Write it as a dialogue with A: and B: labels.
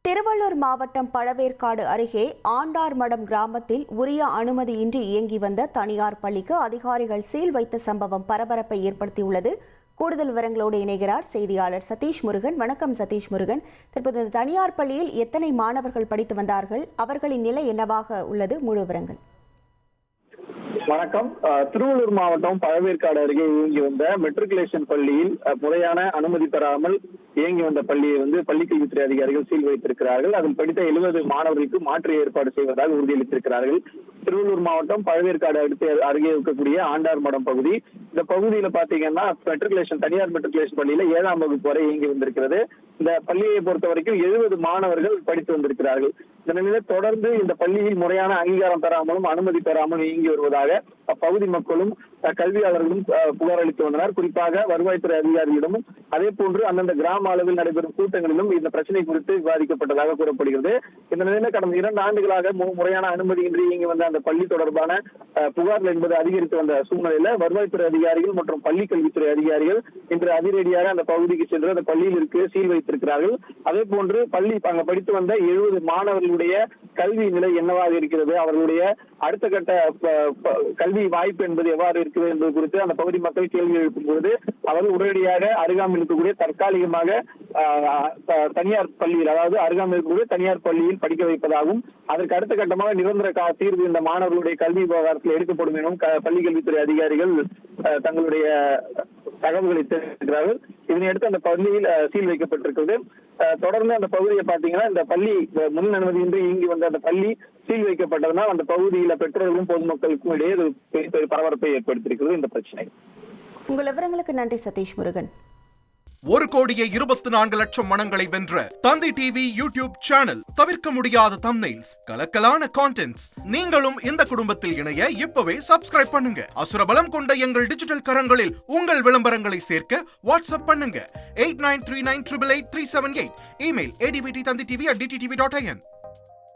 A: திருவள்ளூர் மாவட்டம் பழவேற்காடு அருகே ஆண்டார்மடம் கிராமத்தில் உரிய அனுமதியின்றி இயங்கி வந்த தனியார் பள்ளிக்கு அதிகாரிகள் சீல் வைத்த சம்பவம் பரபரப்பை ஏற்படுத்தியுள்ளது. கூடுதல் விவரங்களோடு இணைகிறார் செய்தியாளர் சதீஷ் முருகன். வணக்கம் சதீஷ் முருகன். தற்போது தனியார் பள்ளியில் எத்தனை மாணவர்கள் படித்து வந்தார்கள்? அவர்களின் நிலை என்னவாக உள்ளது? முழு விவரங்கள்.
B: வணக்கம். திருவள்ளூர் மாவட்டம் பழவேற்காடு அருகே இயங்கி வந்த மெட்ரிகுலேஷன் பள்ளியில் முறையான அனுமதி பெறாமல் இயங்கி வந்த பள்ளியை பள்ளிக்கல்வித்துறை அதிகாரிகள் சீல் வைத்திருக்கிறார்கள். அதில் படித்த 70 மாணவர்களுக்கு மாற்று ஏற்பாடு செய்வதாக உறுதியளித்திருக்கிறார்கள். திருவள்ளூர் மாவட்டம் பழவேற்காடு அடுத்து அருகே இருக்கக்கூடிய ஆண்டார்மடம் பகுதி. இந்த பகுதியில பாத்தீங்கன்னா தனியார் மெட்ரிகுலேஷன் பள்ளியில 7ஆம் வகுப்பு வரை இயங்கி வந்திருக்கிறது. இந்த பள்ளியை பொறுத்த வரைக்கும் 70 மாணவர்கள் படித்து வந்திருக்கிறார்கள். இந்த நிலையில தொடர்ந்து இந்த பள்ளியில் முறையான அங்கீகாரம் பெறாமலும் அனுமதி பெறாமலும் இயங்கி வருவதாக அப்பகுதி மக்களும் கல்வியாளர்களும் புகார் அளித்து வந்தனர். குறிப்பாக வருவாய்த்துறை அதிகாரிகளிடமும் அதே போன்று அந்தந்த கிராம அளவில் நடைபெறும் கூட்டங்களிலும் இந்த பிரச்சனை குறித்து விவாதிக்கப்பட்டதாக கூறப்படுகிறது. இந்த நிலையில கடந்த 2 ஆண்டுகளாக முறையான அனுமதியின்றி இயங்கி வந்த அந்த பள்ளி தொடர்பான புகார்கள் என்பது அதிகரித்து வந்த சூழ்நிலையில வருவாய்த்துறை அதிகாரிகள் மற்றும் பள்ளி கல்வித்துறை அதிகாரிகள் இன்று அதிரடியாக அந்த பகுதிக்கு சென்று அந்த பள்ளியில் இருக்கு சீல் வைத்திருக்கிறார்கள். அதே போன்று அங்க படித்து வந்த 70 மாணவர்களுடைய கல்வி நிலை என்னவாக இருக்கிறது, அவர்களுடைய அடுத்த கட்ட கல்வி வாய்ப்பு என்பது எவ்வாறு இருக்கிறது என்பது குறித்து அந்த பகுதி மக்கள் கேள்வி எழுப்பும் பொழுது அவர்கள் உடனடியாக அருகாமையில் இருக்கக்கூடிய தற்காலிகமாக தனியார் பள்ளியில், அதாவது அருகாமையில் இருக்கக்கூடிய தனியார் பள்ளியில் படிக்க வைப்பதாகவும் அதற்கு அடுத்த கட்டமாக நிரந்தர தீர்வு இந்த மாணவர்களுடைய கல்வி விவகாரத்தில் எடுக்கப்படும் எனவும் பள்ளி கல்வித்துறை அதிகாரிகள் தங்களுடைய தகவல்களை தெரிவிக்கிறார்கள். இதனையடுத்து அந்த பள்ளியில் சீல் வைக்கப்பட்டிருக்கிறது. தொடர்ந்து அந்த பகுதியை பாத்தீங்கன்னா இந்த பள்ளி முன் அனுமதியின்றி இயங்கி வந்த அந்த பள்ளி சீல் வைக்கப்பட்டதுனால் அந்த பகுதியில பெற்றோர்களும் பொதுமக்களுக்கும் இடையே பெரிய பரபரப்பை ஏற்படுத்தியிருக்கிறது இந்த பிரச்சனை.
A: உங்கள் விவரங்களுக்கு நன்றி சதீஷ் முருகன்.
C: 1,24,00,000 மனங்களை வென்ற தந்தி டிவி யூடியூப் சேனல். தவிர்க்க முடியாத தம்ப்நெயில்ஸ், கலக்கலான கான்டென்ட்ஸ். நீங்களும் இந்த குடும்பத்தில் இணைய இப்பவே சப்ஸ்கிரைப் பண்ணுங்க. அசுரபலம் கொண்ட எங்கள் டிஜிட்டல் கரங்களில் உங்கள் விளம்பரங்களை சேர்க்க வாட்ஸ்அப் பண்ணுங்க. 8939888378. Email advtthanditv@dttv.in.